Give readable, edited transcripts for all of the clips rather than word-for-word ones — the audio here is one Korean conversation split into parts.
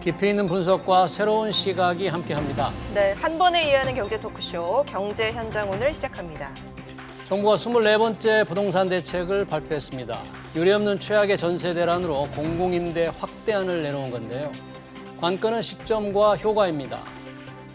깊이 있는 분석과 새로운 시각이 함께합니다. 네, 한 번에 이해하는 경제 토크쇼 경제 현장 오늘 시작합니다. 정부가 24번째 부동산 대책을 발표했습니다. 유례없는 최악의 전세 대란으로 공공임대 확대안을 내놓은 건데요. 관건은 시점과 효과입니다.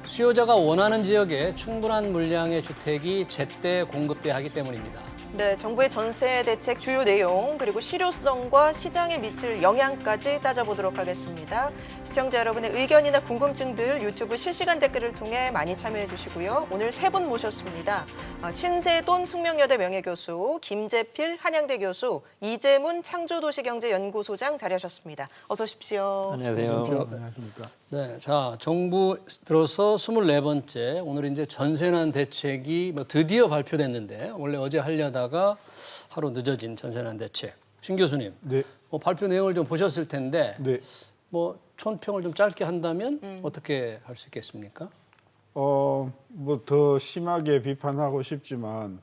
수요자가 원하는 지역에 충분한 물량의 주택이 제때 공급돼야 하기 때문입니다. 네, 정부의 전세 대책 주요 내용 그리고 실효성과 시장에 미칠 영향까지 따져보도록 하겠습니다. 시청자 여러분의 의견이나 궁금증들 유튜브 실시간 댓글을 통해 많이 참여해 주시고요. 오늘 세 분 모셨습니다. 신세돈 숙명여대 명예교수, 김재필 한양대 교수, 이재문 창조도시경제연구소장 자리하셨습니다. 어서 오십시오. 안녕하세요. 안녕하십니까. 네, 자, 정부 들어서 24번째 오늘 이제 전세난 대책이 드디어 발표됐는데 원래 어제 하려다가 하루 늦어진 전세난 대책. 신 교수님, 네. 발표 내용을 좀 보셨을 텐데 네. 총평을 좀 짧게 한다면 어떻게 할 수 있겠습니까? 더 심하게 비판하고 싶지만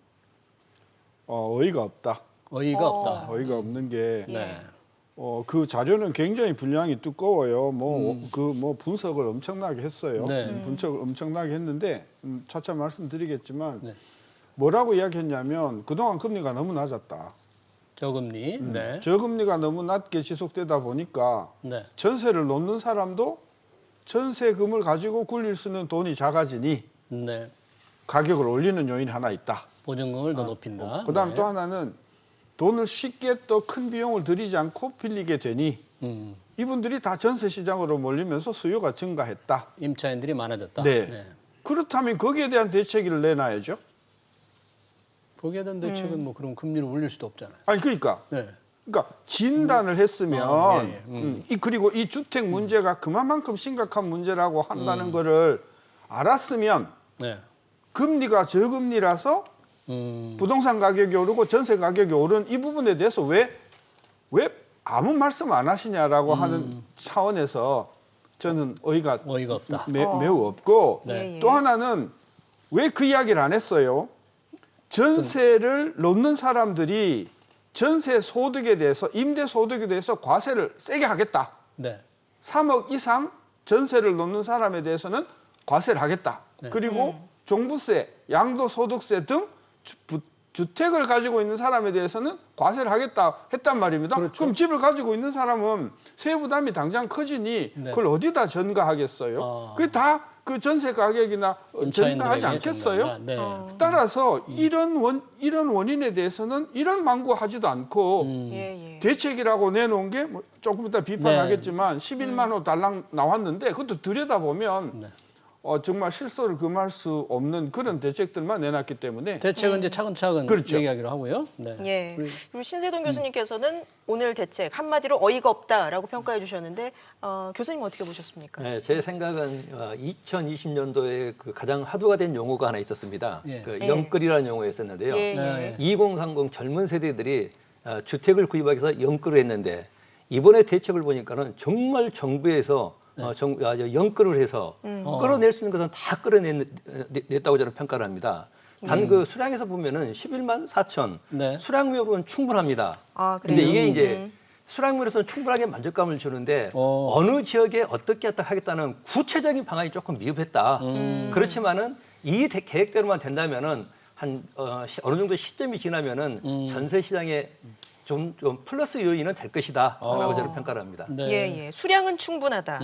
어이가 없다. 어이가 없다. 어이가 없는 게 네. 그 자료는 굉장히 분량이 두꺼워요. 분석을 엄청나게 했어요. 네. 분석을 엄청나게 했는데 차차 말씀드리겠지만 네. 뭐라고 이야기했냐면 그동안 금리가 너무 낮았다. 저금리. 네. 저금리가 너무 낮게 지속되다 보니까 네. 전세를 놓는 사람도 전세금을 가지고 굴릴 수 있는 돈이 작아지니 네. 가격을 올리는 요인이 하나 있다. 보증금을 더 높인다. 그다음 네. 또 하나는 돈을 쉽게 또 큰 비용을 들이지 않고 빌리게 되니 이분들이 다 전세 시장으로 몰리면서 수요가 증가했다. 임차인들이 많아졌다. 네. 그렇다면 거기에 대한 대책을 내놔야죠. 거기에 대한 대책은 그럼 금리를 올릴 수도 없잖아요. 아니 그러니까 네. 진단을 했으면 예. 그리고 이 주택 문제가 그만큼 심각한 문제라고 한다는 거를 알았으면 네. 금리가 저금리라서 부동산 가격이 오르고 전세 가격이 오른 이 부분에 대해서 왜 아무 말씀 안 하시냐라고 하는 차원에서 저는 어이가 없다. 매우 없고 네. 또 하나는 왜 그 이야기를 안 했어요? 전세를 놓는 사람들이 전세 소득에 대해서 임대 소득에 대해서 과세를 세게 하겠다. 네. 3억 이상 전세를 놓는 사람에 대해서는 과세를 하겠다. 네. 그리고 종부세, 양도소득세 등 주택을 가지고 있는 사람에 대해서는 과세를 하겠다 했단 말입니다. 그렇죠. 그럼 집을 가지고 있는 사람은 세부 부담이 당장 커지니 네. 그걸 어디다 전가하겠어요? 그게 다 그 전세 가격이나 전가하지 않겠어요? 네. 따라서 이런 원인에 대해서는 이런 망구하지도 않고 예. 대책이라고 내놓은 게 조금 이따 비판하겠지만 11만 호 달랑 나왔는데 그것도 들여다보면 정말 실소를 금할 수 없는 그런 대책들만 내놨기 때문에 대책은 이제 차근차근 그렇죠. 얘기하기로 하고요. 네. 예. 그리고 신세돈 교수님께서는 오늘 대책 한마디로 어이가 없다라고 평가해 주셨는데 교수님 어떻게 보셨습니까? 네, 제 생각은 2020년도에 그 가장 화두가 된 용어가 하나 있었습니다. 예. 그 영끌이라는 용어였었는데요. 예. 2030 젊은 세대들이 주택을 구입하기 위해서 영끌을 했는데 이번에 대책을 보니까는 정말 정부에서 영끌을 해서 끌어낼 수 있는 것은 다 끌어냈다고 저는 평가를 합니다. 단 그 수량에서 보면은 11만 4천 네. 수량으로는 충분합니다. 아, 그래요? 근데 이게 이제 수량으로서는 충분하게 만족감을 주는데 어느 지역에 어떻게 하겠다는 구체적인 방안이 조금 미흡했다. 그렇지만은 이 계획대로만 된다면은 어느 정도 시점이 지나면은 전세 시장에 좀 플러스 요인은 될 것이다라고 저는 평가를 합니다. 네. 예. 수량은 충분하다.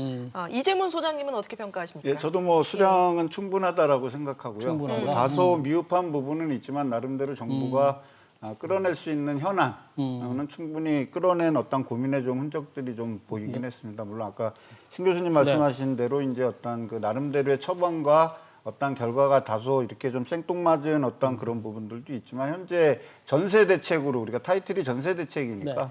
이재문 소장님은 어떻게 평가하십니까? 예, 저도 수량은 충분하다라고 생각하고요. 충분하다. 다소 미흡한 부분은 있지만 나름대로 정부가 끌어낼 수 있는 현안은 충분히 끌어낸 어떤 고민의 좀 흔적들이 좀 보이긴 했습니다. 물론 아까 신 교수님 말씀하신 대로 이제 어떤 그 나름대로의 처방과 어떤 결과가 다소 이렇게 좀 생뚱맞은 어떤 그런 부분들도 있지만 현재 전세 대책으로 우리가 타이틀이 전세 대책이니까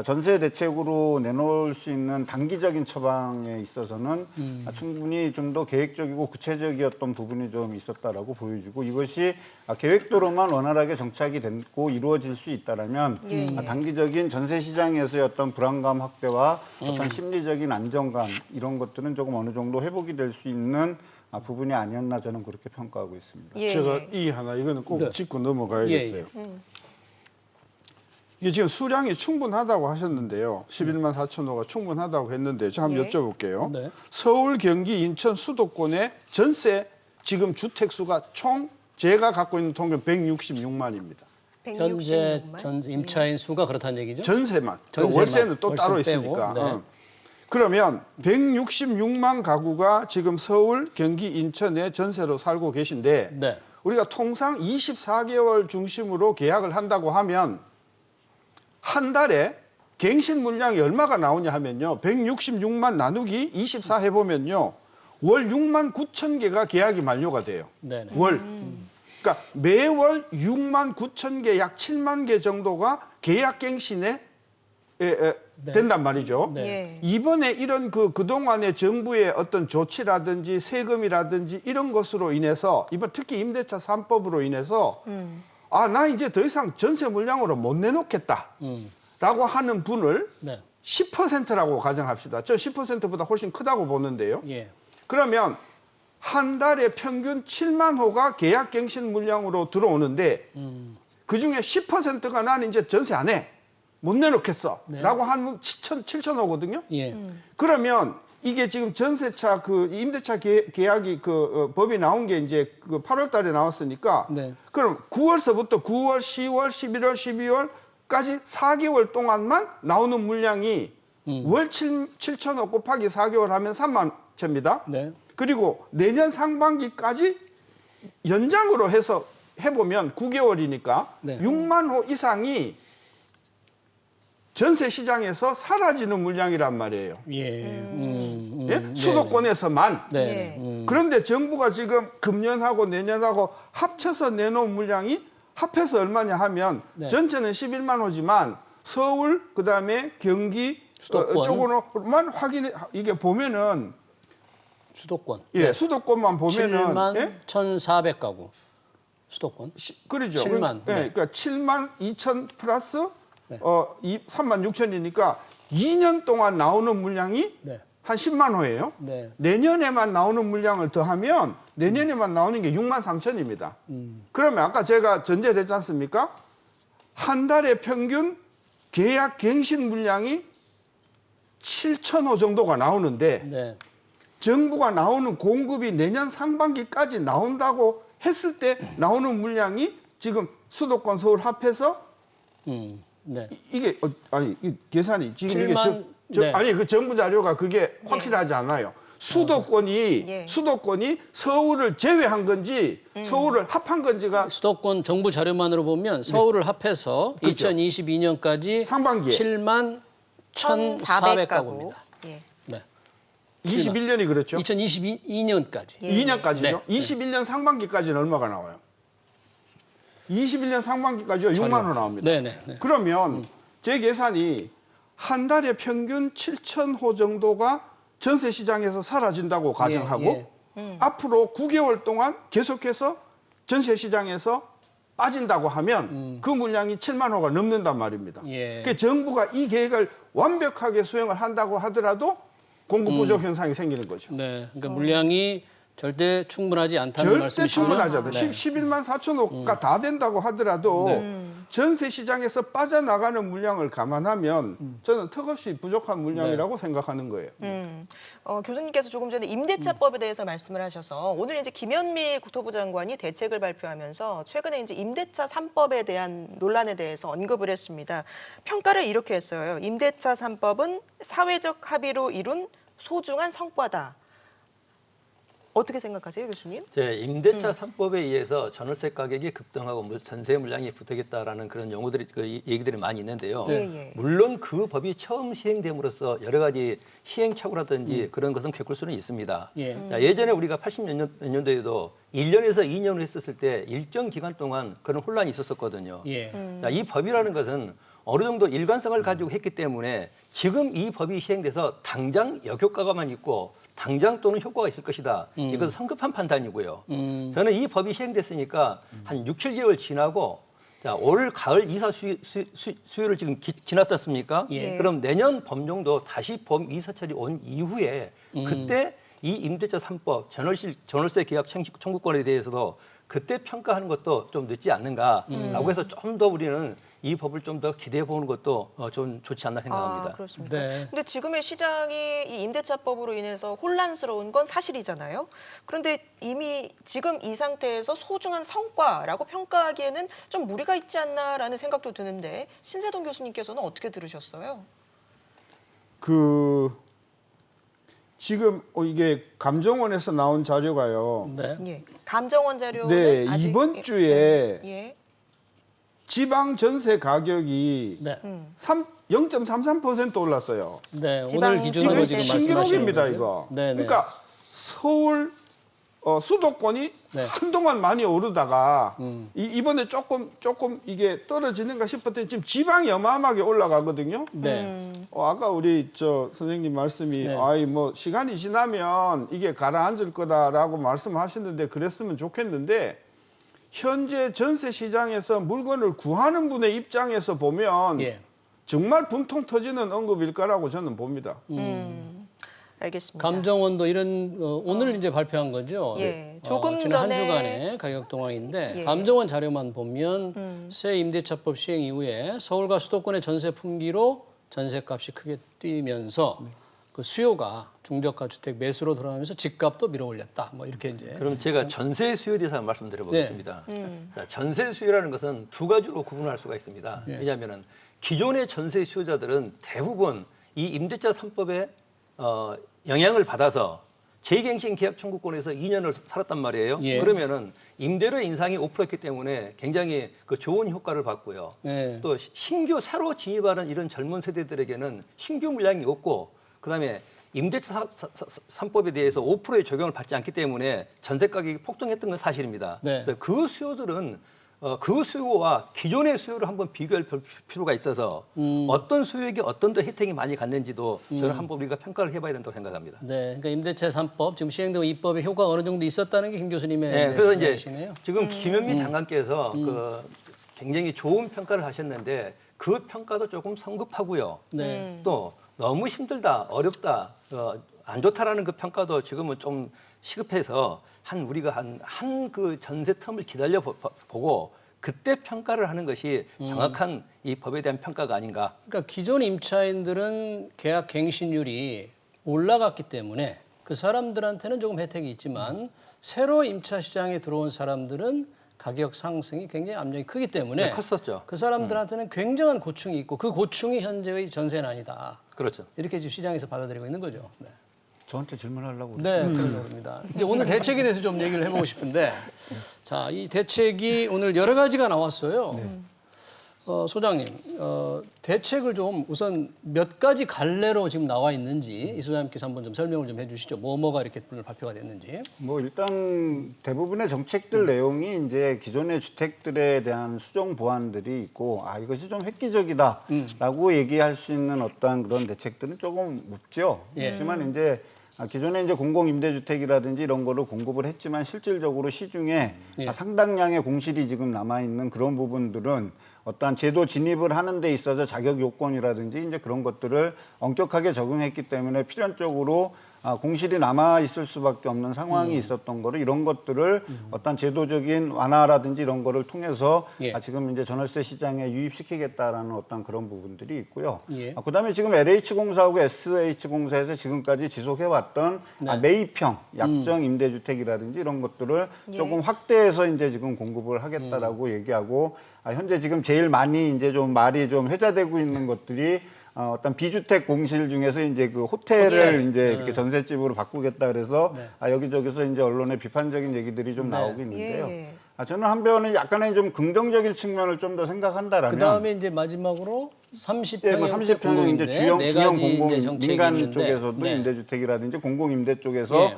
전세 대책으로 내놓을 수 있는 단기적인 처방에 있어서는 충분히 좀 더 계획적이고 구체적이었던 부분이 좀 있었다라고 보여지고 이것이 계획대로만 원활하게 정착이 되고 이루어질 수 있다라면 단기적인 전세 시장에서의 어떤 불안감 확대와 어떤 심리적인 안정감 이런 것들은 조금 어느 정도 회복이 될 수 있는 부분이 아니었나 저는 그렇게 평가하고 있습니다. 제가 이거는 꼭 짚고 넘어가야겠어요. 이게 지금 수량이 충분하다고 하셨는데요. 11만 4천 호가 충분하다고 했는데 제가 한번 예. 여쭤볼게요. 네. 서울, 경기, 인천, 수도권의 전세 지금 주택 수가 총 제가 갖고 있는 통계는 166만입니다. 현재 166만? 전 임차인 수가 그렇다는 얘기죠? 전세만. 그 전세만. 월세는 또 따로 월세 빼고, 있으니까. 네. 그러면 166만 가구가 지금 서울, 경기, 인천에 전세로 살고 계신데 네. 우리가 통상 24개월 중심으로 계약을 한다고 하면 한 달에 갱신 물량이 얼마가 나오냐 하면요. 166만 나누기 24 해보면요. 월 6만 9천 개가 계약이 만료가 돼요. 네네. 월. 그러니까 매월 6만 9천 개, 약 7만 개 정도가 계약 갱신에 된단 말이죠. 네. 예. 이번에 이런 그동안의 정부의 어떤 조치라든지 세금이라든지 이런 것으로 인해서 이번 특히 임대차 3법으로 인해서 나 이제 더 이상 전세 물량으로 못 내놓겠다 라고 하는 분을 네. 10%라고 가정합시다. 저 10%보다 훨씬 크다고 보는데요. 예. 그러면 한 달에 평균 7만 호가 계약갱신 물량으로 들어오는데 그중에 10%가 나는 이제 전세 안 해. 못 내놓겠어. 네. 라고 하면 7천 호거든요. 예. 그러면 이게 지금 전세차 임대차 계약이 법이 나온 게 이제 8월 달에 나왔으니까 네. 그럼 9월서부터 9월, 10월, 11월, 12월까지 4개월 동안만 나오는 물량이 월 7천호 곱하기 4개월 하면 3만 채입니다. 네. 그리고 내년 상반기까지 연장으로 해서 해보면 9개월이니까 네. 6만 호 이상이 전세 시장에서 사라지는 물량이란 말이에요. 예. 예? 수도권에서만. 네. 예. 그런데 정부가 지금 금년하고 내년하고 합쳐서 내놓은 물량이 합해서 얼마냐 하면 네. 전체는 11만 호지만 서울 그다음에 경기 수도권. 쪽으로만 확인해 이게 보면은 수도권. 예, 수도권만 보면은 7만 예? 1,400가구. 수도권. 그러죠. 7만. 예, 네. 그러니까 7만 2천 플러스 네. 3만 6천이니까 2년 동안 나오는 물량이 네. 한 10만 호예요. 네. 내년에만 나오는 물량을 더하면 내년에만 나오는 게 6만 3천입니다. 그러면 아까 제가 전제를 했지 않습니까? 한 달에 평균 계약 갱신 물량이 7천 호 정도가 나오는데 네. 정부가 나오는 공급이 내년 상반기까지 나온다고 했을 때 나오는 물량이 지금 수도권 서울 합해서 네. 이게 이 계산이 지금 이게 7만 네. 아니 그 정부 자료가 그게 확실하지 않아요. 수도권이 예. 수도권이 서울을 제외한 건지 서울을 합한 건지가 수도권 정부 자료만으로 보면 서울을 합해서 그렇죠. 2022년까지 상반기에 7만 1,400가구입니다. 예. 네. 21년이 그렇죠. 2022년까지. 2년까지죠. 네. 21년 상반기까지는 얼마가 나와요? 21년 상반기까지요 6만 원 나옵니다. 네네. 네. 그러면 제 계산이 한 달에 평균 7천 호 정도가 전세 시장에서 사라진다고 가정하고 예. 앞으로 9개월 동안 계속해서 전세 시장에서 빠진다고 하면 그 물량이 7만 호가 넘는단 말입니다. 예. 그러니까 정부가 이 계획을 완벽하게 수행을 한다고 하더라도 공급 부족 현상이 생기는 거죠. 네. 그러니까 물량이 절대 충분하지 않다는 절대 말씀이시고요. 충분하지 않아요. 네. 11만 4천 호가 다 된다고 하더라도 전세 시장에서 빠져나가는 물량을 감안하면 저는 턱없이 부족한 물량이라고 생각하는 거예요. 교수님께서 조금 전에 임대차법에 대해서 말씀을 하셔서 오늘 이제 김현미 국토부 장관이 대책을 발표하면서 최근에 이제 임대차 3법에 대한 논란에 대해서 언급을 했습니다. 평가를 이렇게 했어요. 임대차 3법은 사회적 합의로 이룬 소중한 성과다. 어떻게 생각하세요, 교수님? 임대차 3법에 의해서 전월세 가격이 급등하고 전세 물량이 부족했다라는 그런 용어들이 얘기들이 많이 있는데요. 네. 물론 그 법이 처음 시행됨으로써 여러 가지 시행착오라든지 그런 것은 겪을 수는 있습니다. 예. 자, 예전에 우리가 80년도에도 1년에서 2년을 했었을 때 일정 기간 동안 그런 혼란이 있었었거든요. 예. 자, 이 법이라는 것은 어느 정도 일관성을 가지고 했기 때문에 지금 이 법이 시행돼서 당장 역효과가만 있고 당장 또는 효과가 있을 것이다. 이건 성급한 판단이고요. 저는 이 법이 시행됐으니까 한 6, 7개월 지나고 자, 올 가을 이사 수요를 지금 지났었습니까? 예. 그럼 내년 봄 정도 다시 봄 이사철이 온 이후에 그때 이 임대차 3법 전월세 계약 청구권에 대해서도 그때 평가하는 것도 좀 늦지 않는가라고 해서 좀 더 우리는 이 법을 좀 더 기대해 보는 것도 좀 좋지 않나 생각합니다. 그렇습니까? 네. 근데 지금의 시장이 이 임대차법으로 인해서 혼란스러운 건 사실이잖아요. 그런데 이미 지금 이 상태에서 소중한 성과라고 평가하기에는 좀 무리가 있지 않나라는 생각도 드는데 신세동 교수님께서는 어떻게 들으셨어요? 지금 이게 감정원에서 나온 자료가요. 네. 예. 감정원 자료는 네, 아직 이번 주에 예. 지방 전세 가격이 네. 0.33% 올랐어요. 네. 지방 오늘 기준으로 지방 지금 전세. 말씀하시는 신기록입니다, 거죠? 이거. 네, 네. 그러니까 서울 수도권이 네. 한동안 많이 오르다가 이번에 조금 이게 떨어지는가 싶었더니 지금 지방이 어마어마하게 올라가거든요. 네. 아까 우리 선생님 말씀이 네. 뭐 시간이 지나면 이게 가라앉을 거다라고 말씀하셨는데 그랬으면 좋겠는데 현재 전세 시장에서 물건을 구하는 분의 입장에서 보면 예. 정말 분통 터지는 언급일 거라고 저는 봅니다. 알겠습니다. 감정원도 이런 오늘 이제 발표한 거죠. 예, 조금 지난 한 전에- 주간의 가격 동향인데 예. 감정원 자료만 보면 새 임대차법 시행 이후에 서울과 수도권의 전세 품귀로 전세값이 크게 뛰면서 그 수요가 중저가 주택 매수로 돌아가면서 집값도 밀어올렸다. 뭐 이렇게 이제 그럼 제가 전세 수요에 대해서 말씀드려 보겠습니다. 자, 전세 수요라는 것은 두 가지로 구분할 수가 있습니다. 왜냐하면 기존의 전세 수요자들은 대부분 이 임대차 3법에 영향을 받아서 재갱신 계약 청구권에서 2년을 살았단 말이에요. 예. 그러면은 임대료 인상이 5%였기 때문에 굉장히 그 좋은 효과를 받고요. 예. 또 신규 새로 진입하는 이런 젊은 세대들에게는 신규 물량이 없고 그다음에 임대차 3법에 대해서 5%의 적용을 받지 않기 때문에 전세 가격이 폭등했던 건 사실입니다. 네. 그래서 그 수요들은 그 수요와 기존의 수요를 한번 비교할 필요가 있어서 어떤 수요에게 어떤 더 혜택이 많이 갔는지도 저는 한번 우리가 평가를 해봐야 된다고 생각합니다. 네, 그러니까 임대차 3법 지금 시행되고 입법의 효과가 어느 정도 있었다는 게 김 교수님의 네, 그래서 이제 생각이시네요. 지금 김현미 장관께서 그 굉장히 좋은 평가를 하셨는데 그 평가도 조금 성급하고요. 네. 또 너무 힘들다, 어렵다, 안 좋다라는 그 평가도 지금은 좀 시급해서 우리가 한 그 전세 텀을 기다려 보고 그때 평가를 하는 것이 정확한 이 법에 대한 평가가 아닌가. 그러니까 기존 임차인들은 계약 갱신율이 올라갔기 때문에 그 사람들한테는 조금 혜택이 있지만 새로 임차 시장에 들어온 사람들은 가격 상승이 굉장히 압력이 크기 때문에 네, 컸었죠. 그 사람들한테는 굉장한 고충이 있고 그 고충이 현재의 전세난이다. 그렇죠. 이렇게 지금 시장에서 받아들이고 있는 거죠. 네. 저한테 질문하려고 네, 그러려고 합니다. 이제 오늘 대책에 대해서 좀 얘기를 해보고 싶은데, 자, 이 대책이 오늘 여러 가지가 나왔어요. 소장님, 대책을 좀 우선 몇 가지 갈래로 지금 나와 있는지 이 소장님께서 한번 좀 설명을 좀 해주시죠. 뭐가 이렇게 오늘 발표가 됐는지. 뭐 일단 대부분의 정책들 내용이 이제 기존의 주택들에 대한 수정 보완들이 있고 이것이 좀 획기적이다라고 얘기할 수 있는 어떤 그런 대책들은 조금 없죠. 예. 하지만 이제 기존에 이제 공공임대주택이라든지 이런 거를 공급을 했지만 실질적으로 시중에 예. 상당량의 공실이 지금 남아 있는 그런 부분들은 어떠한 제도 진입을 하는 데 있어서 자격 요건이라든지 이제 그런 것들을 엄격하게 적용했기 때문에 필연적으로 공실이 남아 있을 수밖에 없는 상황이 있었던 거를 이런 것들을 어떤 제도적인 완화라든지 이런 거를 통해서 예. 지금 이제 전월세 시장에 유입시키겠다라는 어떤 그런 부분들이 있고요. 예. 그다음에 지금 LH공사하고 SH공사에서 지금까지 지속해왔던 네. 매입형 약정 임대주택이라든지 이런 것들을 조금 확대해서 이제 지금 공급을 하겠다라고 얘기하고 현재 지금 제일 많이 이제 좀 말이 좀 회자되고 있는 것들이 어떤 비주택 공실 중에서 이제 그 호텔을 이제 이렇게 전셋집으로 바꾸겠다 그래서 여기저기서 이제 언론에 비판적인 얘기들이 좀 나오고 있는데요. 예. 저는 한편은 약간의 좀 긍정적인 측면을 좀 더 생각한다라면 그 다음에 이제 마지막으로 30평의 예, 뭐 30평은 이제 주형 공공 민간 있는데, 쪽에서도 네. 임대주택이라든지 공공 임대 쪽에서 예.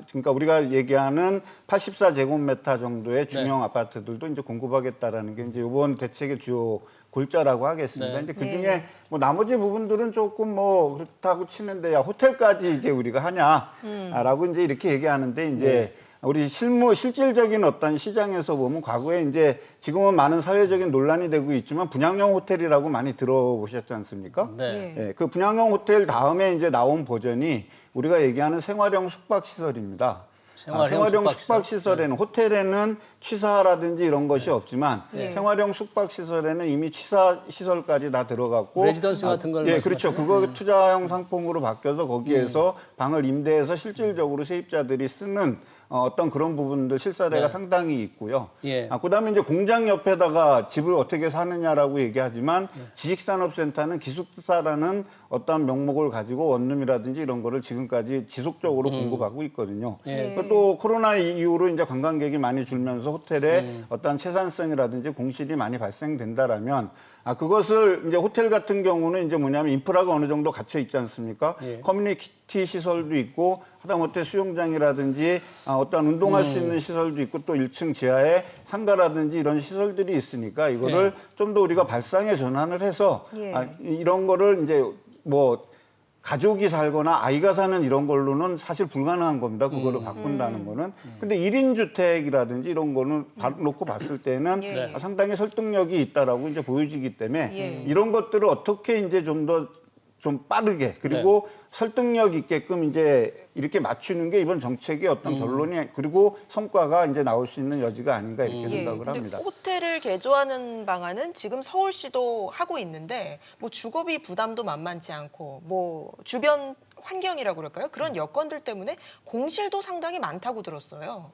그러니까 우리가 얘기하는 84제곱미터 정도의 중형 아파트들도 이제 공급하겠다라는 게 이제 이번 대책의 주요 골자라고 하겠습니다. 네. 이제 그 중에 뭐 나머지 부분들은 조금 뭐 그렇다고 치는데 호텔까지 이제 우리가 하냐라고 이제 이렇게 얘기하는데 이제 우리 실질적인 어떤 시장에서 보면 과거에 이제 지금은 많은 사회적인 논란이 되고 있지만 분양형 호텔이라고 많이 들어보셨지 않습니까? 네. 예, 그 분양형 호텔 다음에 이제 나온 버전이 우리가 얘기하는 생활형 숙박시설입니다. 생활형 숙박시설에는 호텔에는 취사라든지 이런 것이 없지만 생활형 숙박시설에는 이미 취사시설까지 다 들어갔고 레지던스 같은 걸 예, 그렇죠. 그거 투자형 상품으로 바뀌어서 거기에서 방을 임대해서 실질적으로 세입자들이 쓰는 어떤 그런 부분들 실사례가 네. 상당히 있고요. 예. 그다음에 이제 공장 옆에다가 집을 어떻게 사느냐라고 얘기하지만 지식산업센터는 기숙사라는 어떤 명목을 가지고 원룸이라든지 이런 거를 지금까지 지속적으로 공급하고 있거든요. 예. 또 코로나 이후로 이제 관광객이 많이 줄면서 호텔에 어떤 채산성이라든지 공실이 많이 발생된다라면 그것을 이제 호텔 같은 경우는 이제 뭐냐면 인프라가 어느 정도 갖춰 있지 않습니까? 예. 커뮤니티 시설도 있고 하다못해 수영장이라든지 어떤 운동할 수 있는 시설도 있고 또 1층 지하에 상가라든지 이런 시설들이 있으니까 이거를 좀 더 우리가 발상에 전환을 해서 이런 거를 이제 뭐 가족이 살거나 아이가 사는 이런 걸로는 사실 불가능한 겁니다. 그거를 바꾼다는 거는. 근데 1인 주택이라든지 이런 거는 놓고 봤을 때는 상당히 설득력이 있다라고 이제 보여지기 때문에 이런 것들을 어떻게 이제 좀 더 좀 빠르게 그리고 설득력 있게끔 이제 이렇게 맞추는 게 이번 정책의 어떤 결론이 그리고 성과가 이제 나올 수 있는 여지가 아닌가 이렇게 생각을 합니다. 호텔을 개조하는 방안은 지금 서울시도 하고 있는데 뭐 주거비 부담도 만만치 않고 뭐 주변 환경이라고 그럴까요? 그런 여건들 때문에 공실도 상당히 많다고 들었어요.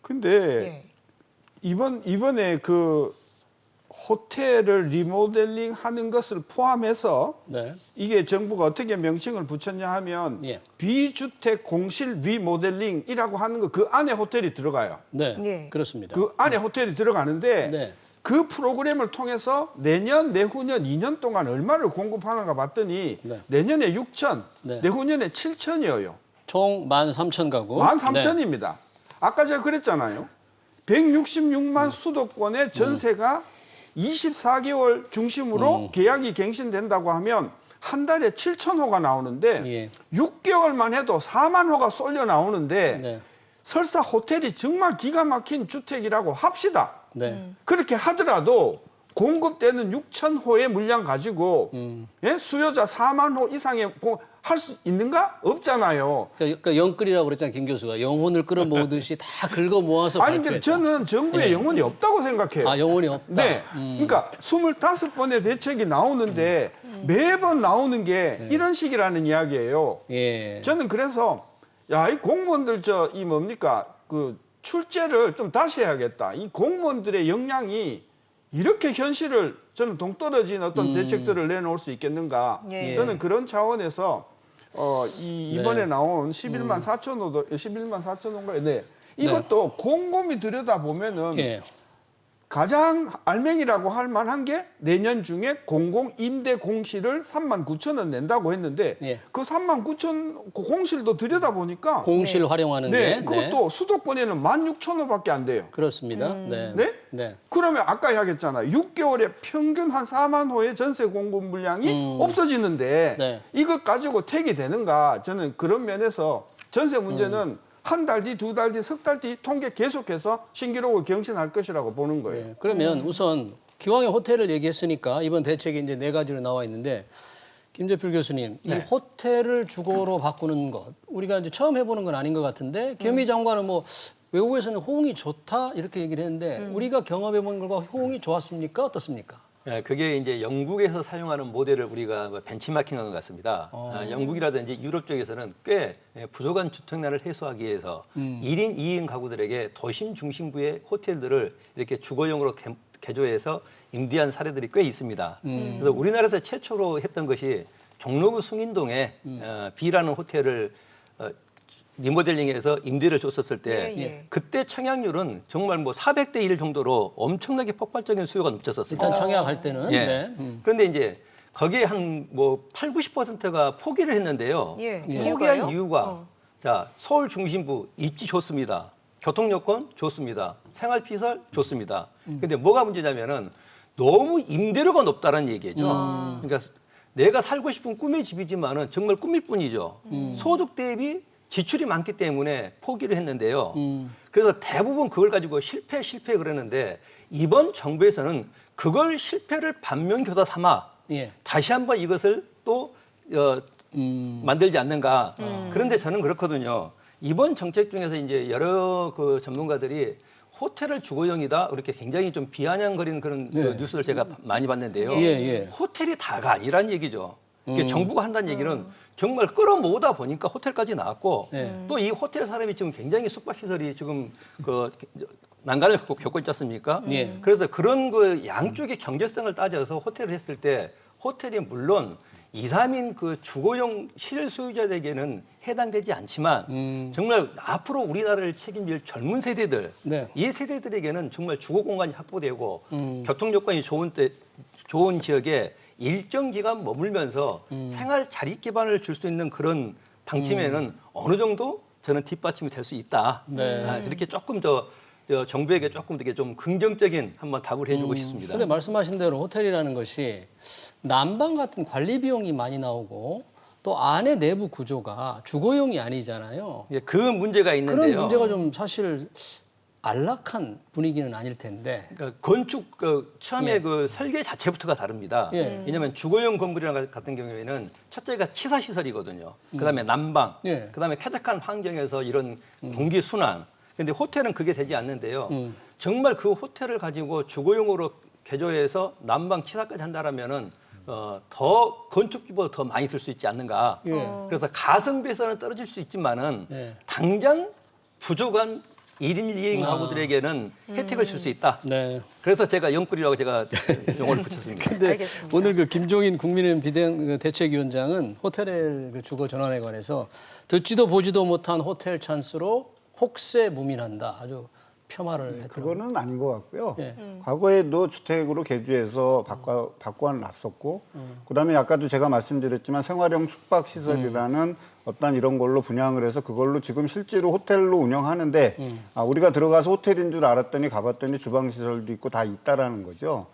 근데 이번에 그 호텔을 리모델링 하는 것을 포함해서 네. 이게 정부가 어떻게 명칭을 붙였냐 하면 비주택 공실 리모델링이라고 하는 거 그 안에 호텔이 들어가요. 네. 그렇습니다. 그 안에 호텔이 들어가는데 그 프로그램을 통해서 내년, 내후년 2년 동안 얼마를 공급하는가 봤더니 내년에 6천, 내후년에 7천이에요. 총 13,000 가구. 13,000입니다. 아까 제가 그랬잖아요. 166만 수도권의 전세가 24개월 중심으로 계약이 갱신된다고 하면 한 달에 7,000호가 나오는데 6개월만 해도 4만 호가 쏠려 나오는데 설사 호텔이 정말 기가 막힌 주택이라고 합시다. 그렇게 하더라도 공급되는 6,000호의 물량 가지고 수요자 4만 호 이상의 할 수 있는가? 없잖아요. 그러니까 영끌이라고 그랬잖아요, 김 교수가. 영혼을 끌어모으듯이 다 긁어 모아서 아니, 근데 저는 정부에 영혼이 없다고 생각해요. 영혼이 없다? 네. 그러니까 25번의 대책이 나오는데 매번 나오는 게 이런 식이라는 이야기예요. 저는 그래서 이 공무원들 이 뭡니까? 그 출제를 좀 다시 해야겠다. 이 공무원들의 역량이 이렇게 현실을 저는 동떨어진 어떤 대책들을 내놓을 수 있겠는가? 저는 그런 차원에서 이번에 나온 11만 4천호도 11만 4천호인가요? 이것도 곰곰이 들여다 보면은 가장 알맹이라고 할 만한 게 내년 중에 공공 임대 공실을 39,000원 낸다고 했는데 그 39,000 공실도 들여다 보니까 공실 활용하는 게 그것도 수도권에는 16,000원밖에 안 돼요. 그렇습니다. 그러면 아까 이야기했잖아요. 6개월에 평균 한 4만 호의 전세 공급 물량이 없어지는데 이것 가지고 택이 되는가? 저는 그런 면에서 전세 문제는 한 달 뒤, 두 달 뒤, 석 달 뒤 통계 계속해서 신기록을 경신할 것이라고 보는 거예요. 그러면 우선 기왕에 호텔을 얘기했으니까 이번 대책이 이제 4가지로 나와 있는데 김재필 교수님, 이 호텔을 주거로 바꾸는 것 우리가 이제 처음 해보는 건 아닌 것 같은데 김현미 장관은 뭐 외국에서는 호응이 좋다 이렇게 얘기를 했는데 우리가 경험해본 결과 호응이 좋았습니까? 어떻습니까? 그게 이제 영국에서 사용하는 모델을 우리가 벤치마킹한 것 같습니다. 영국이라든지 유럽 쪽에서는 꽤 부족한 주택난을 해소하기 위해서 1인, 2인 가구들에게 도심 중심부의 호텔들을 이렇게 주거용으로 개조해서 임대한 사례들이 꽤 있습니다. 그래서 우리나라에서 최초로 했던 것이 종로구 숭인동에 B라는 호텔을 리모델링해서 임대를 줬었을 때 그때 청약률은 정말 뭐 400대 1 정도로 엄청나게 폭발적인 수요가 넘쳤었습니다. 일단 청약할 때는. 그런데 이제 거기에 한 뭐 8, 90%가 포기를 했는데요. 포기한 이유가 자, 서울 중심부 입지 좋습니다. 교통 여건 좋습니다. 생활 시설 좋습니다. 근데 뭐가 문제냐면은 너무 임대료가 높다는 얘기죠. 그러니까 내가 살고 싶은 꿈의 집이지만은 정말 꿈일 뿐이죠. 소득 대비 지출이 많기 때문에 포기를 했는데요. 그래서 대부분 그걸 가지고 실패 그러는데 이번 정부에서는 그걸 실패를 반면교사 삼아 다시 한번 이것을 또 만들지 않는가. 그런데 저는 그렇거든요. 이번 정책 중에서 이제 여러 그 전문가들이 호텔을 주거용이다 이렇게 굉장히 좀 비아냥거리는 그런 그 뉴스를 제가 많이 봤는데요. 예. 호텔이 다가 아니란 얘기죠. 이게 정부가 한다는 얘기는 정말 끌어모으다 보니까 호텔까지 나왔고 또 이 호텔 사람이 지금 굉장히 숙박시설이 지금 그 난간을 겪고 있지 않습니까? 그래서 그런 그 양쪽의 경제성을 따져서 호텔을 했을 때 호텔이 물론 2, 3인 그 주거용 실소유자에게는 해당되지 않지만 정말 앞으로 우리나라를 책임질 젊은 세대들 네. 이 세대들에게는 정말 주거 공간이 확보되고 교통 여건이 좋은 지역에 일정 기간 머물면서 생활 자립 기반을 줄 수 있는 그런 방침에는 어느 정도 저는 뒷받침이 될 수 있다. 네. 이렇게 조금 더 정부에게 조금 되게 좀 긍정적인 한번 답을 해주고 싶습니다. 근데 말씀하신 대로 호텔이라는 것이 난방 같은 관리 비용이 많이 나오고 또 안에 내부 구조가 주거용이 아니잖아요. 예, 그 문제가 있는데요. 그런 문제가 좀 사실 안락한 분위기는 아닐 텐데. 그러니까 건축 처음에 예. 그 설계 자체부터가 다릅니다. 예. 왜냐하면 주거용 건물이랑 같은 경우에는 첫째가 치사 시설이거든요. 그다음에 난방, 예. 그다음에 쾌적한 환경에서 이런 공기 순환. 근데 호텔은 그게 되지 않는데요. 정말 그 호텔을 가지고 주거용으로 개조해서 난방 치사까지 한다라면은 더 건축비보다 더 많이 들 수 있지 않는가. 예. 그래서 가성비에서는 떨어질 수 있지만은 예. 당장 부족한 1인 2인 가구들에게는 혜택을 줄 수 있다. 네. 그래서 제가 영끌이라고 제가 용어를 붙였습니다. 근데 알겠습니다. 오늘 그 김종인 국민의힘 대책위원장은 호텔 그 주거 전환에 관해서 듣지도 보지도 못한 호텔 찬스로 혹세 무민한다. 아주 폄하를 했더라고요. 그거는 아닌 것 같고요. 예. 과거에도 주택으로 개조해서 바꿔놨었고, 그다음에 아까도 제가 말씀드렸지만 생활형 숙박시설이라는 어떤 이런 걸로 분양을 해서 그걸로 지금 실제로 호텔로 운영하는데 우리가 들어가서 호텔인 줄 알았더니 가봤더니 주방시설도 있고 다 있다라는 거죠.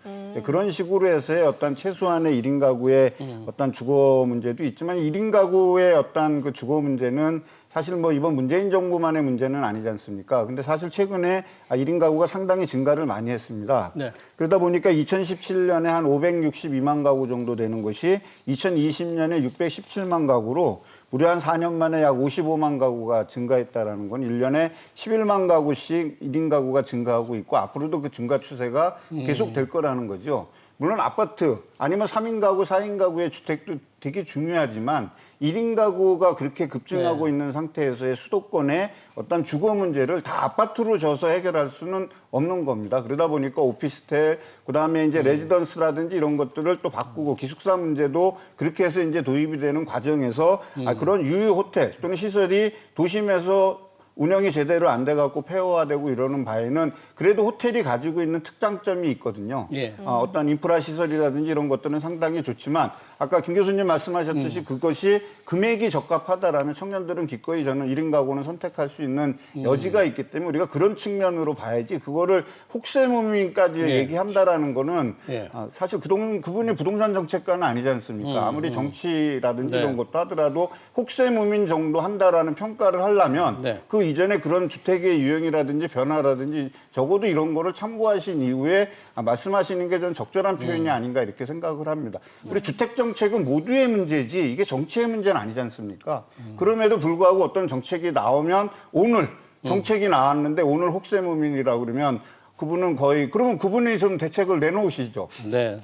그런 식으로 해서의 어떤 최소한의 1인 가구의 어떤 주거 문제도 있지만 1인 가구의 어떤 그 주거 문제는 사실 뭐 이번 문재인 정부만의 문제는 아니지 않습니까? 근데 사실 최근에 1인 가구가 상당히 증가를 많이 했습니다. 네. 그러다 보니까 2017년에 한 562만 가구 정도 되는 것이 2020년에 617만 가구로 무려 한 4년 만에 약 55만 가구가 증가했다라는 건 1년에 11만 가구씩 1인 가구가 증가하고 있고 앞으로도 그 증가 추세가 계속될 거라는 거죠. 물론 아파트 아니면 3인 가구, 4인 가구의 주택도 되게 중요하지만 1인 가구가 그렇게 급증하고 있는 상태에서의 수도권의 어떤 주거 문제를 다 아파트로 져서 해결할 수는 없는 겁니다. 그러다 보니까 오피스텔, 그다음에 이제 레지던스라든지 이런 것들을 또 바꾸고 기숙사 문제도 그렇게 해서 이제 도입이 되는 과정에서 그런 유휴 호텔 또는 시설이 도심에서 운영이 제대로 안 돼갖고 폐허화되고 이러는 바에는 그래도 호텔이 가지고 있는 특장점이 있거든요. 예. 어떤 인프라 시설이라든지 이런 것들은 상당히 좋지만 아까 김 교수님 말씀하셨듯이 그것이 금액이 적합하다라면 청년들은 기꺼이 저는 1인 가구는 선택할 수 있는 여지가 있기 때문에 우리가 그런 측면으로 봐야지 그거를 혹세무민까지 예. 얘기한다라는 거는 예. 사실 그분이 부동산 정책가는 아니지 않습니까? 아무리 정치라든지 네. 이런 것도 하더라도 혹세무민 정도 한다라는 평가를 하려면 네. 그 이전에 그런 주택의 유형이라든지 변화라든지 적어도 이런 거를 참고하신 이후에 말씀하시는 게 좀 적절한 표현이 아닌가 이렇게 생각을 합니다. 그리고 주택 정책은 모두의 문제지 이게 정치의 문제는 아니지 않습니까? 그럼에도 불구하고 어떤 정책이 나오면 오늘 정책이 나왔는데 오늘 혹세무민이라고 그러면 그분은 그러면 그분이 좀 대책을 내놓으시죠. 네.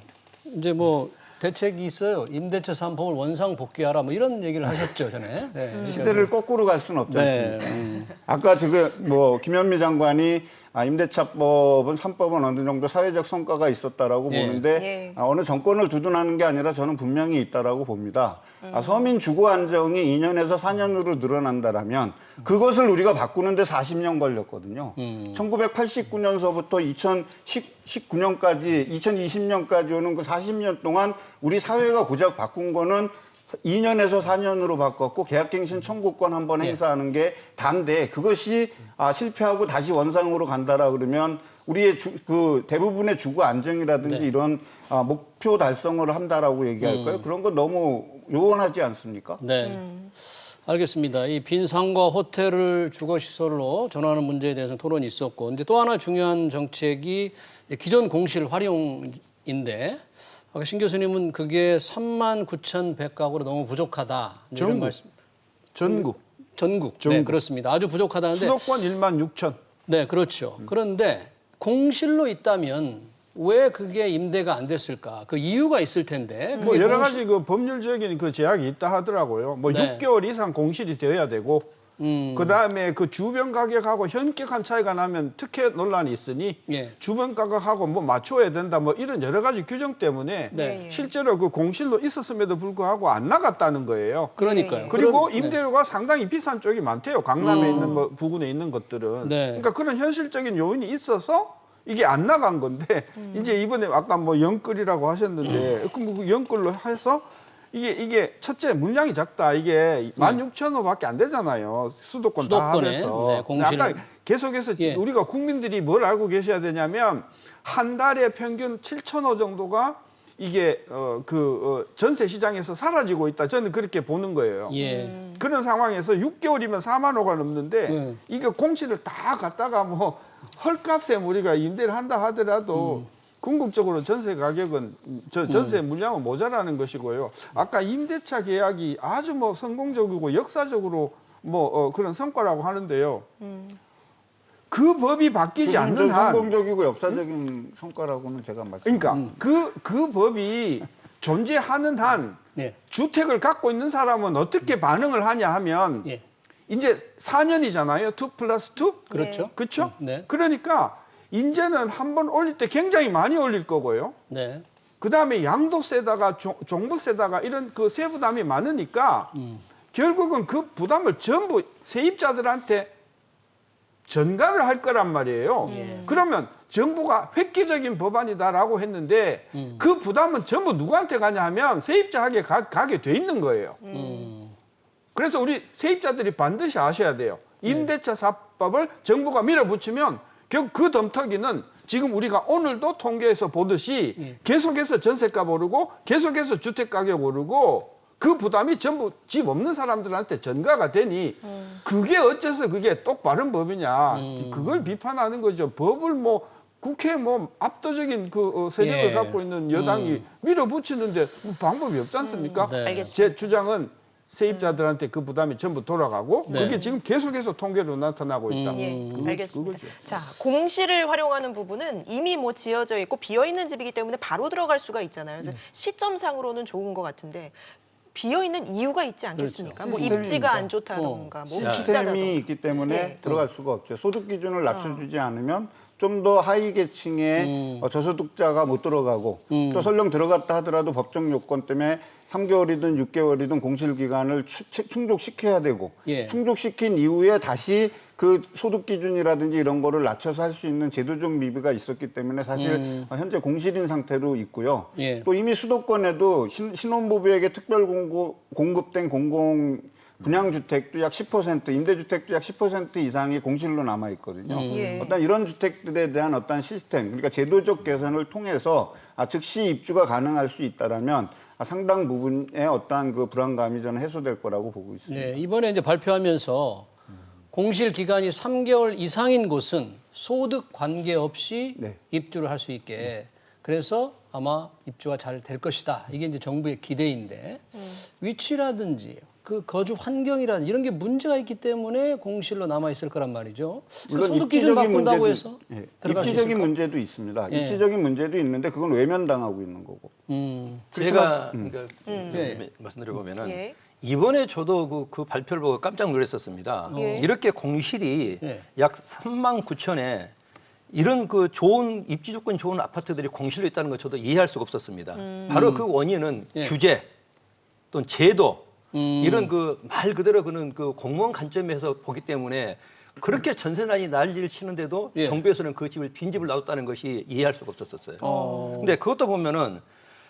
이제 뭐 대책이 있어요. 임대차 3법을 원상 복귀하라 뭐 이런 얘기를 하셨죠, 전에. 네. 시대를 거꾸로 갈 수는 없지 않습니까? 네. 아까 지금 뭐 김현미 장관이 임대차법은 3법은 어느 정도 사회적 성과가 있었다라고 예. 보는데 예. 어느 정권을 두둔하는 게 아니라 저는 분명히 있다라고 봅니다. 서민 주거 안정이 2년에서 4년으로 늘어난다라면 그것을 우리가 바꾸는데 40년 걸렸거든요. 1989년서부터 2019년까지 2020년까지 오는 그 40년 동안 우리 사회가 고작 바꾼 거는 2년에서 4년으로 바꿨고 계약갱신 청구권 한번 행사하는 게 단데 그것이 실패하고 다시 원상으로 간다라 그러면 우리의 그 대부분의 주거 안정이라든지 이런 목표 달성을 한다라고 얘기할까요? 그런 건 너무 요원하지 않습니까? 네. 알겠습니다. 이 빈상가 호텔을 주거시설로 전환하는 문제에 대해서는 토론이 있었고, 근데 또 하나 중요한 정책이 기존 공실 활용인데, 아까 신 교수님은 그게 39,100가구로 너무 부족하다. 이런 전국. 말씀. 전국. 전국. 네, 그렇습니다. 아주 부족하다는데. 수도권 1만 6천. 네, 그렇죠. 그런데 공실로 있다면 왜 그게 임대가 안 됐을까? 그 이유가 있을 텐데. 뭐 그게 여러 가지 그 법률적인 그 제약이 있다 하더라고요. 뭐 네. 6개월 이상 공실이 되어야 되고, 그다음에 그 주변 가격하고 현격한 차이가 나면 특혜 논란이 있으니 예. 주변 가격하고 뭐 맞춰야 된다, 뭐 이런 여러 가지 규정 때문에 네. 실제로 그 공실로 있었음에도 불구하고 안 나갔다는 거예요. 그러니까요. 그리고 그런- 네. 임대료가 상당히 비싼 쪽이 많대요. 강남에 있는 뭐 부근에 있는 것들은. 네. 그러니까 그런 현실적인 요인이 있어서 이게 안 나간 건데 이제 이번에 아까 뭐 영끌이라고 하셨는데 그 영끌로 해서 이게 첫째 물량이 작다. 이게 16,000호밖에 안 되잖아요. 수도권 다 수도권에, 하면서. 네, 공실을. 아까 계속해서 예. 우리가 국민들이 뭘 알고 계셔야 되냐면 한 달에 평균 7,000호 정도가 이게 전세 시장에서 사라지고 있다. 저는 그렇게 보는 거예요. 예. 그런 상황에서 6개월이면 4만 호가 넘는데 이게 공실을 다 갖다가 뭐 헐값에 우리가 임대를 한다 하더라도 궁극적으로 전세 가격은 전세 물량은 모자라는 것이고요. 아까 임대차 계약이 아주 뭐 성공적이고 역사적으로 뭐 그런 성과라고 하는데요. 그 법이 바뀌지 않는 한, 성공적이고 역사적인 성과라고는 제가 말씀. 그러니까 그 법이 존재하는 한 예. 주택을 갖고 있는 사람은 어떻게 반응을 하냐 하면 예. 이제 4년이잖아요. 2+2. 그렇죠. 그렇죠? 네. 그러니까 이제는 한 번 올릴 때 굉장히 많이 올릴 거고요. 네. 그다음에 양도세다가 종부세다가 이런 그 세부담이 많으니까 결국은 그 부담을 전부 세입자들한테 전가를 할 거란 말이에요. 그러면 정부가 획기적인 법안이다라고 했는데 그 부담은 전부 누구한테 가냐 하면 세입자에게 가게 돼 있는 거예요. 그래서 우리 세입자들이 반드시 아셔야 돼요. 임대차 4법을 정부가 밀어붙이면 결국 그 덤터기는 지금 우리가 오늘도 통계에서 보듯이 계속해서 전세값 오르고 계속해서 주택가격 오르고 그 부담이 전부 집 없는 사람들한테 전가가 되니 그게 어째서 그게 똑바른 법이냐. 그걸 비판하는 거죠. 법을 뭐 국회 뭐 압도적인 그 세력을 예. 갖고 있는 여당이 밀어붙이는데 방법이 없지 않습니까? 네. 알겠습니다. 제 주장은 세입자들한테 그 부담이 전부 돌아가고 네. 그게 지금 계속해서 통계로 나타나고 있다. 예, 알겠습니다. 그거죠. 자, 공실을 활용하는 부분은 이미 뭐 지어져 있고 비어 있는 집이기 때문에 바로 들어갈 수가 있잖아요. 그래서 시점상으로는 좋은 것 같은데 비어 있는 이유가 있지 않겠습니까? 뭐 시스템입니다. 입지가 안 좋다던가, 뭐 비싸다던가. 시스템이 있기 때문에 예. 들어갈 수가 없죠. 소득 기준을 낮춰주지 않으면 좀 더 하위 계층의 저소득자가 못 들어가고 또 설령 들어갔다 하더라도 법정 요건 때문에 3개월이든 6개월이든 공실 기간을 충족시켜야 되고 예. 충족시킨 이후에 다시 그 소득 기준이라든지 이런 거를 낮춰서 할 수 있는 제도적 미비가 있었기 때문에 사실 현재 공실인 상태로 있고요. 예. 또 이미 수도권에도 신혼부부에게 특별 공급된 공공 분양주택도 약 10%, 임대주택도 약 10% 이상이 공실로 남아 있거든요. 예. 어떤 이런 주택들에 대한 어떤 시스템, 그러니까 제도적 개선을 통해서 즉시 입주가 가능할 수 있다라면 상당 부분의 어떠한 그 불안감이 저는 해소될 거라고 보고 있습니다. 네, 이번에 이제 발표하면서 공실 기간이 3개월 이상인 곳은 소득 관계없이 네. 입주를 할 수 있게 그래서 아마 입주가 잘 될 것이다. 이게 이제 정부의 기대인데 위치라든지 그 거주 환경이라든지 이런 게 문제가 있기 때문에 공실로 남아 있을 거란 말이죠. 그 물론 소득 기준 바꾼다고 문제도- 해서 예, 들어갈 수 입지적인 있을까? 문제도 있습니다. 예. 입지적인 문제도 있는데 그건 외면당하고 있는 거고. 제가 그러니까 말씀드려보면은 예. 이번에 저도 그 발표를 보고 깜짝 놀랐었습니다. 예. 이렇게 공실이 예. 약 3만 9천에 이런 그 좋은 입지 조건이 좋은 아파트들이 공실로 있다는 거 저도 이해할 수가 없었습니다. 바로 그 원인은 예. 규제 또는 제도 이런 그 말 그대로 그는 그 공무원 관점에서 보기 때문에 그렇게 전세난이 난리를 치는데도 예. 정부에서는 그 집을 빈집을 놔뒀다는 것이 이해할 수가 없었어요. 근데 그것도 보면은